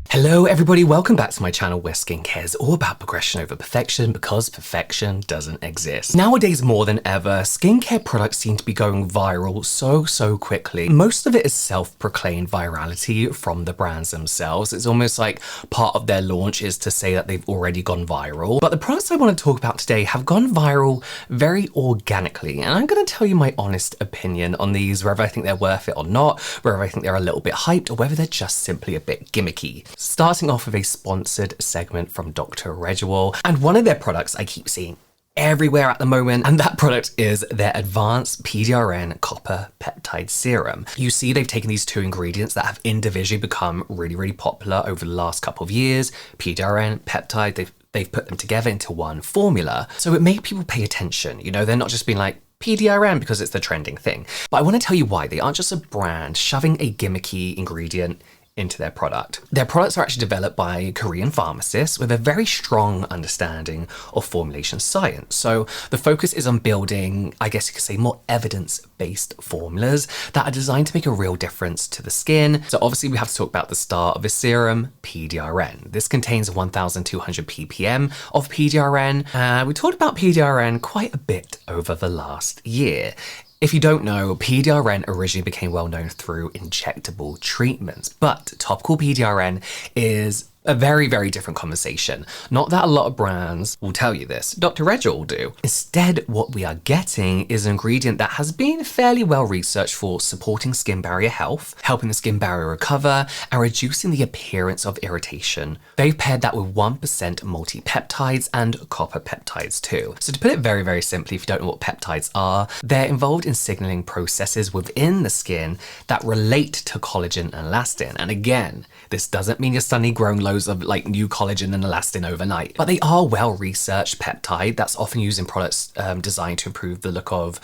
Hello everybody, welcome back to my channel where skincare is all about progression over perfection because perfection doesn't exist. Nowadays more than ever, skincare products seem to be going viral so quickly. Most of it is self-proclaimed virality from the brands themselves. It's almost like part of their launch is to say that they've already gone viral. But the products I want to talk about today have gone viral very organically, and I'm going to tell you my honest opinion on these, whether I think they're worth it or not, whether I think they're a little bit hyped, or whether they're just simply a bit gimmicky. Starting off with a sponsored segment from Dr.Reju-All, and one of their products I keep seeing everywhere at the moment, and that product is their advanced PDRN copper peptide serum. You see they've taken these two ingredients that have individually become really popular over the last couple of years, PDRN, peptide, they've put them together into one formula. So it made people pay attention, you know, they're not just being like, PDRN because it's the trending thing. But I want to tell you why. They aren't just a brand shoving a gimmicky ingredient into their product. Their products are actually developed by Korean pharmacists with a very strong understanding of formulation science. So the focus is on building, I guess you could say, more evidence-based formulas that are designed to make a real difference to the skin. So obviously we have to talk about the star of this serum, PDRN. This contains 1,200 ppm of PDRN. We talked about PDRN quite a bit over the last year. If you don't know, PDRN originally became well known through injectable treatments, but topical PDRN is a very different conversation. Not that a lot of brands will tell you this. Dr.Reju-All will do. Instead, what we are getting is an ingredient that has been fairly well researched for supporting skin barrier health, helping the skin barrier recover, and reducing the appearance of irritation. They've paired that with 1% multi-peptides and copper peptides too. So to put it very simply, if you don't know what peptides are, they're involved in signaling processes within the skin that relate to collagen and elastin. And again, this doesn't mean you're suddenly growing loads of like new collagen and elastin overnight, but they are well-researched peptide that's often used in products designed to improve the look of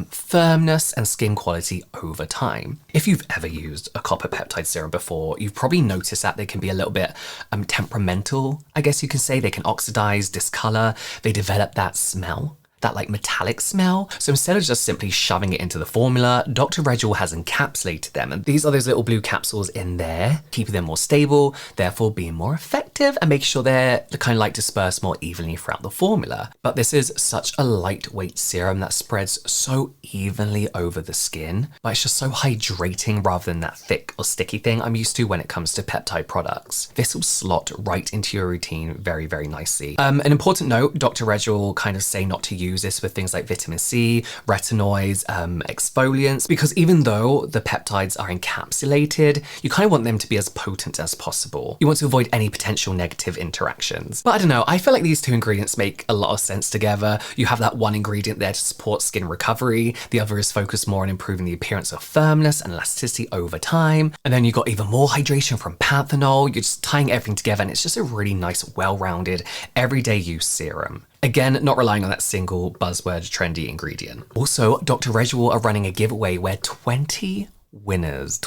firmness and skin quality over time. If you've ever used a copper peptide serum before, you've probably noticed that they can be a little bit temperamental, I guess you can say. They can oxidize, discolor, they develop that smell, that like metallic smell. So instead of just simply shoving it into the formula, Dr.Reju-All has encapsulated them. And these are those little blue capsules in there, keeping them more stable, therefore being more effective and making sure they're kind of like dispersed more evenly throughout the formula. But this is such a lightweight serum that spreads so evenly over the skin, but it's just so hydrating rather than that thick or sticky thing I'm used to when it comes to peptide products. This will slot right into your routine very nicely. An important note, Dr.Reju-All kind of say not to use this with things like vitamin C, retinoids, exfoliants, because even though the peptides are encapsulated, you kind of want them to be as potent as possible. You want to avoid any potential negative interactions. But I don't know, I feel like these two ingredients make a lot of sense together. You have that one ingredient there to support skin recovery, the other is focused more on improving the appearance of firmness and elasticity over time, and then you got even more hydration from panthenol. You're just tying everything together and it's just a really nice, well-rounded, everyday use serum. Again, not relying on that single buzzword trendy ingredient. Also, Dr.Reju-All are running a giveaway where 20 winners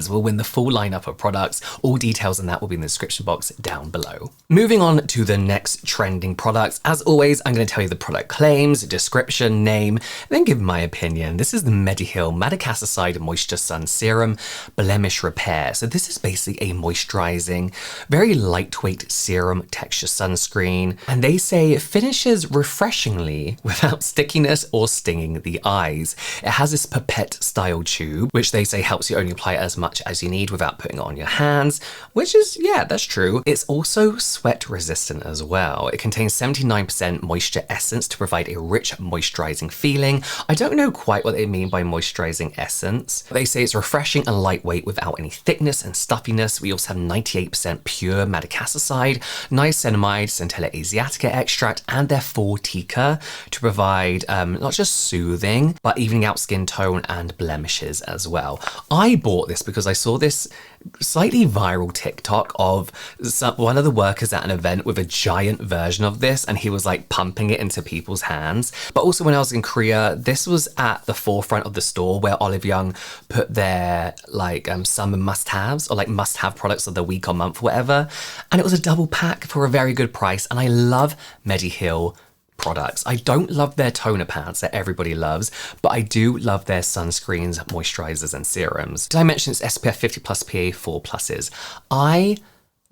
will win the full lineup of products. All details on that will be in the description box down below. Moving on to the next trending products. As always, I'm going to tell you the product claims, description, name, then give my opinion. This is the Mediheal Madecassicide Moisture Sun Serum Blemish Repair. So this is basically a moisturizing, very lightweight serum texture sunscreen. And they say it finishes refreshingly without stickiness or stinging the eyes. It has this pipette style tube, which they say helps you only apply as much as you need without putting it on your hands, which is, yeah, that's true. It's also sweat resistant as well. It contains 79% moisture essence to provide a rich moisturizing feeling. I don't know quite what they mean by moisturizing essence. They say it's refreshing and lightweight without any thickness and stuffiness. We also have 98% pure madecassicide, niacinamide, Centella asiatica extract, and their Fortica to provide not just soothing, but evening out skin tone and blemishes as well. I bought this because I saw this slightly viral TikTok of one of the workers at an event with a giant version of this, and he was like pumping it into people's hands. But also when I was in Korea, this was at the forefront of the store where Olive Young put their like summer must-haves or like must-have products of the week or month, whatever. And it was a double pack for a very good price. And I love Mediheal products. I don't love their toner pads that everybody loves, but I do love their sunscreens, moisturizers, and serums. Did I mention it's SPF 50+ PA4+? I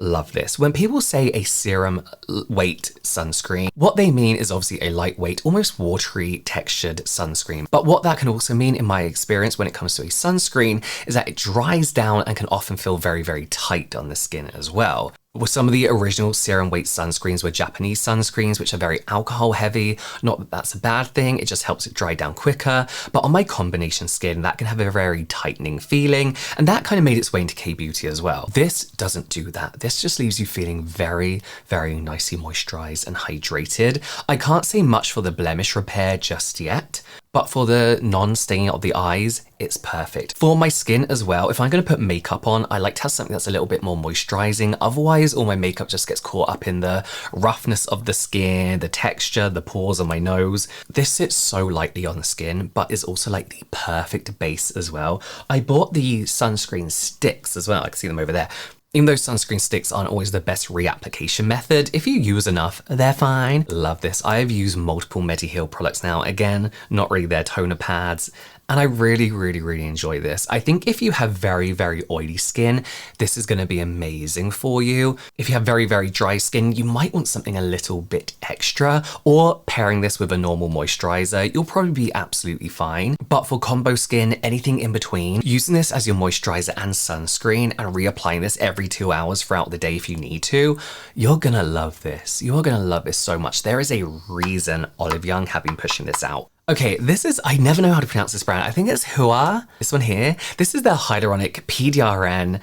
love this. When people say a serum weight sunscreen, what they mean is obviously a lightweight, almost watery textured sunscreen. But what that can also mean, in my experience, when it comes to a sunscreen, is that it dries down and can often feel very, very tight on the skin as well. Well, some of the original serum weight sunscreens were Japanese sunscreens, which are very alcohol heavy. Not that that's a bad thing, it just helps it dry down quicker. But on my combination skin, that can have a very tightening feeling, and that kind of made its way into K-Beauty as well. This doesn't do that. This just leaves you feeling very, very nicely moisturized and hydrated. I can't say much for the blemish repair just yet, but for the non-staining of the eyes, it's perfect. For my skin as well, if I'm gonna put makeup on, I like to have something that's a little bit more moisturizing. Otherwise, all my makeup just gets caught up in the roughness of the skin, the texture, the pores on my nose. This sits so lightly on the skin, but is also like the perfect base as well. I bought the sunscreen sticks as well. I can see them over there. Even though sunscreen sticks aren't always the best reapplication method, if you use enough, they're fine. Love this. I have used multiple Medicube products now. Again, not really their toner pads. And I really, really, really enjoy this. I think if you have very, very oily skin, this is gonna be amazing for you. If you have very, very dry skin, you might want something a little bit extra, or pairing this with a normal moisturizer, you'll probably be absolutely fine. But for combo skin, anything in between, using this as your moisturizer and sunscreen and reapplying this every 2 hours throughout the day if you need to, you're gonna love this. You're gonna love this so much. There is a reason Olive Young have been pushing this out. Okay, this is, I never know how to pronounce this brand. I think it's Hua, this one here. This is their hyaluronic PDRN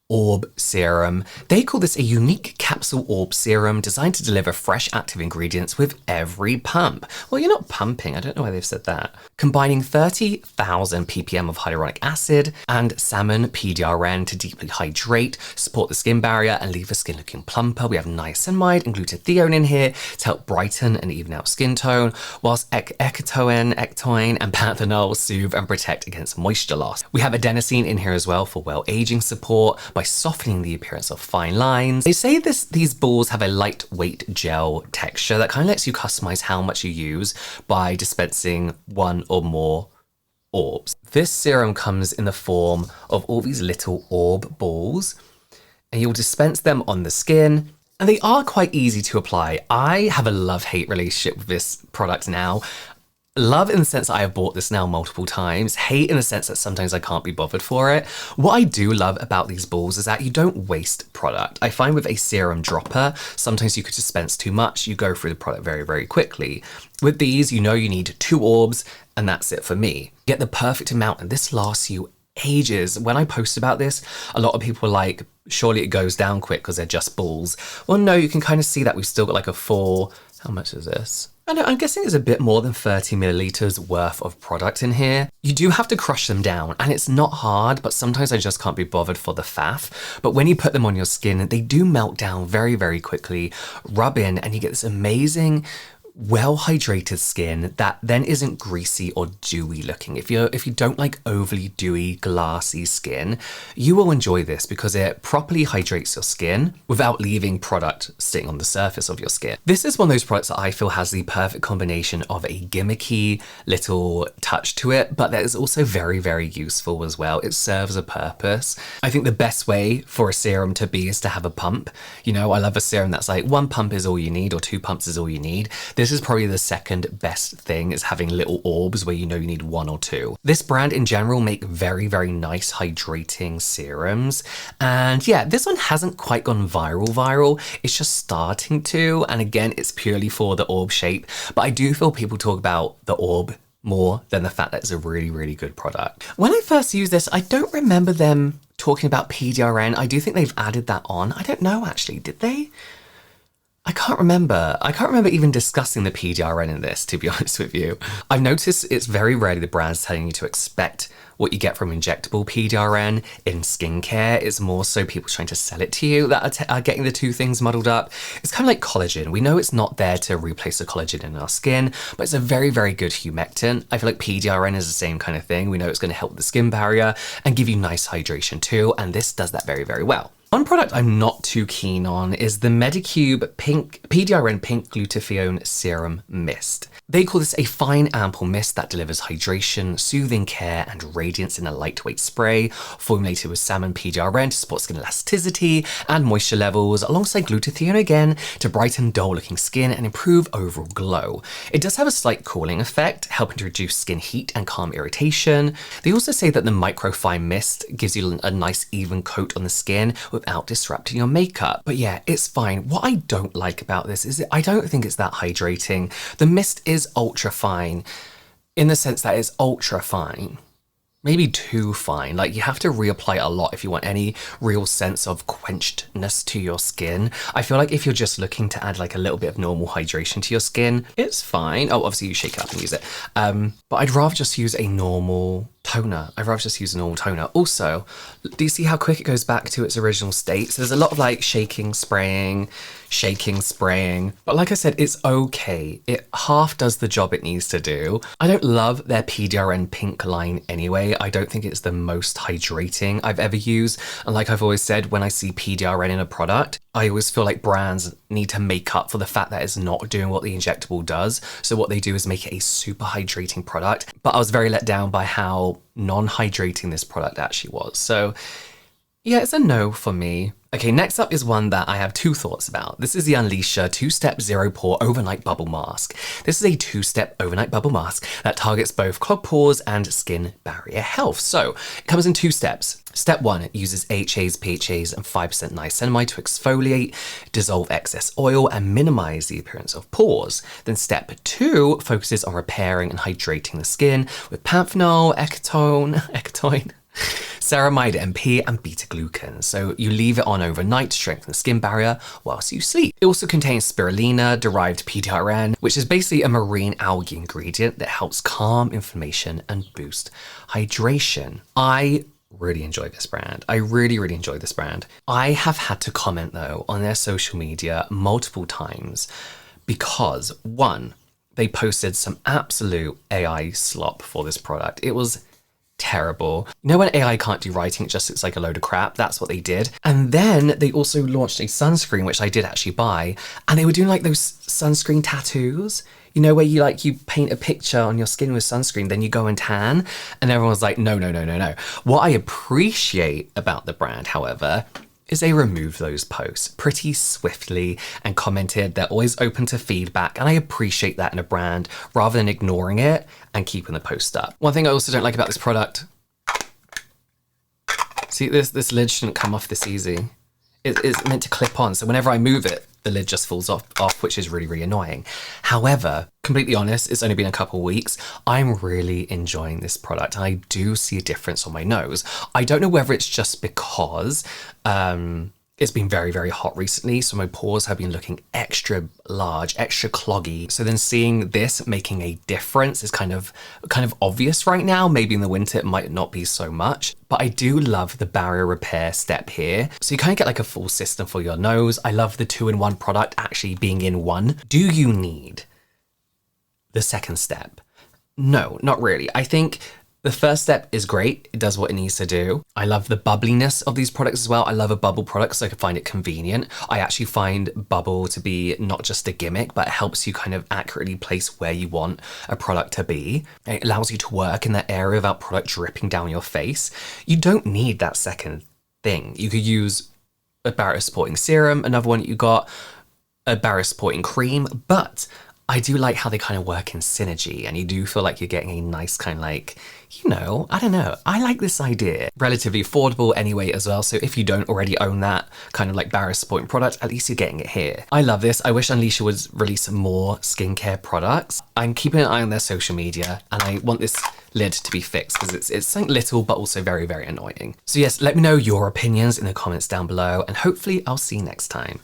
Orb Serum. They call this a unique capsule orb serum designed to deliver fresh active ingredients with every pump. Well, you're not pumping, I don't know why they've said that. Combining 30,000 ppm of hyaluronic acid and salmon PDRN to deeply hydrate, support the skin barrier and leave the skin looking plumper. We have niacinamide and glutathione in here to help brighten and even out skin tone, whilst ectoin and panthenol soothe and protect against moisture loss. We have adenosine in here as well for well aging support by softening the appearance of fine lines. They say these balls have a lightweight gel texture that kind of lets you customize how much you use by dispensing one or more orbs. This serum comes in the form of all these little orb balls, and you'll dispense them on the skin, and they are quite easy to apply. I have a love-hate relationship with this product now. Love in the sense that I have bought this now multiple times, hate in the sense that sometimes I can't be bothered for it. What I do love about these balls is that you don't waste product. I find with a serum dropper, sometimes you could dispense too much, you go through the product very, very quickly. With these, you know you need 2 orbs, and that's it for me. Get the perfect amount, and this lasts you ages. When I post about this, a lot of people are like, surely it goes down quick because they're just balls. Well, no, you can kind of see that we've still got like a full, how much is this? I know, I'm guessing it's a bit more than 30 milliliters worth of product in here. You do have to crush them down, and it's not hard, but sometimes I just can't be bothered for the faff. But when you put them on your skin, they do melt down very, very quickly, rub in, and you get this amazing, well-hydrated skin that then isn't greasy or dewy looking. If you don't like overly dewy, glassy skin, you will enjoy this because it properly hydrates your skin without leaving product sitting on the surface of your skin. This is one of those products that I feel has the perfect combination of a gimmicky little touch to it, but that is also very, very useful as well. It serves a purpose. I think the best way for a serum to be is to have a pump. You know, I love a serum that's like 1 pump is all you need or 2 pumps is all you need. This is probably the second best thing, is having little orbs where you know you need 1 or 2. This brand in general make very, very nice hydrating serums. And yeah, this one hasn't quite gone viral. It's just starting to. And again, it's purely for the orb shape. But I do feel people talk about the orb more than the fact that it's a really, really good product. When I first used this, I don't remember them talking about PDRN. I do think they've added that on. I don't know actually, did they? I can't remember. I can't remember even discussing the PDRN in this, to be honest with you. I've noticed it's very rarely the brand's telling you to expect what you get from injectable PDRN in skincare. It's more so people trying to sell it to you that are getting the two things muddled up. It's kind of like collagen. We know it's not there to replace the collagen in our skin, but it's a very, very good humectant. I feel like PDRN is the same kind of thing. We know it's going to help the skin barrier and give you nice hydration too, and this does that very, very well. One product I'm not too keen on is the Medicube PDRN Pink Glutathione Serum Mist. They call this a fine ample mist that delivers hydration, soothing care, and radiance in a lightweight spray, formulated with salmon PDRN to support skin elasticity and moisture levels, alongside glutathione again to brighten dull-looking skin and improve overall glow. It does have a slight cooling effect, helping to reduce skin heat and calm irritation. They also say that the microfine mist gives you a nice even coat on the skin without disrupting your makeup. But yeah, it's fine. What I don't like about this is I don't think it's that hydrating. The mist is ultra fine in the sense that it's ultra fine. Maybe too fine. Like, you have to reapply it a lot if you want any real sense of quenchedness to your skin. I feel like if you're just looking to add like a little bit of normal hydration to your skin, it's fine. Oh, obviously you shake it up and use it. But I'd rather just use a normal toner. I'd rather just use a normal toner. Also, do you see how quick it goes back to its original state? So there's a lot of like shaking, spraying. But like I said, it's okay. It half does the job it needs to do. I don't love their PDRN pink line anyway. I don't think it's the most hydrating I've ever used. And like I've always said, when I see PDRN in a product, I always feel like brands need to make up for the fact that it's not doing what the injectable does. So what they do is make it a super hydrating product. But I was very let down by how non-hydrating this product actually was. So yeah, it's a no for me. Okay, next up is one that I have two thoughts about. This is the Unleasher 2-Step Zero Pore Overnight Bubble Mask. This is a 2-step overnight bubble mask that targets both clogged pores and skin barrier health. So it comes in 2 steps. Step 1 uses AHAs, PHAs, and 5% niacinamide to exfoliate, dissolve excess oil, and minimize the appearance of pores. Then step 2 focuses on repairing and hydrating the skin with panthenol, ectoin, ceramide MP, and beta-glucan. So you leave it on overnight to strengthen the skin barrier whilst you sleep. It also contains spirulina-derived PDRN, which is basically a marine algae ingredient that helps calm inflammation and boost hydration. I really enjoy this brand. I really enjoy this brand. I have had to comment though on their social media multiple times because, one, they posted some absolute AI slop for this product. It was terrible. You know when AI can't do writing, it just looks like a load of crap? That's what they did. And then they also launched a sunscreen, which I did actually buy, and they were doing like those sunscreen tattoos, you know, where you paint a picture on your skin with sunscreen, then you go and tan, and everyone was like, no. What I appreciate about the brand, however, is they removed those posts pretty swiftly and commented they're always open to feedback, and I appreciate that in a brand rather than ignoring it and keeping the post up. One thing I also don't like about this product, see this lid shouldn't come off this easy. It's meant to clip on, so whenever I move it, the lid just falls off, which is really annoying. However, completely honest, it's only been a couple weeks. I'm really enjoying this product. I do see a difference on my nose. I don't know whether it's just because it's been very hot recently, so my pores have been looking extra large, extra cloggy. So then seeing this making a difference is kind of obvious right now. Maybe in the winter it might not be so much, but I do love the barrier repair step here. So you kind of get like a full system for your nose. I love the 2-in-1 product actually being in one. Do you need the second step? No, not really. I think the first step is great. It does what it needs to do. I love the bubbliness of these products as well. I love a bubble product so I can find it convenient. I actually find bubble to be not just a gimmick, but it helps you kind of accurately place where you want a product to be. It allows you to work in that area without product dripping down your face. You don't need that second thing. You could use a barrier supporting serum, another one that you got, a barrier supporting cream, but I do like how they kind of work in synergy, and you do feel like you're getting a nice kind of like, you know, I don't know. I like this idea. Relatively affordable anyway as well, so if you don't already own that kind of like barrier supporting product, at least you're getting it here. I love this. I wish Unleasher would release some more skincare products. I'm keeping an eye on their social media, and I want this lid to be fixed because it's something little but also very annoying. So yes, let me know your opinions in the comments down below, and hopefully I'll see you next time.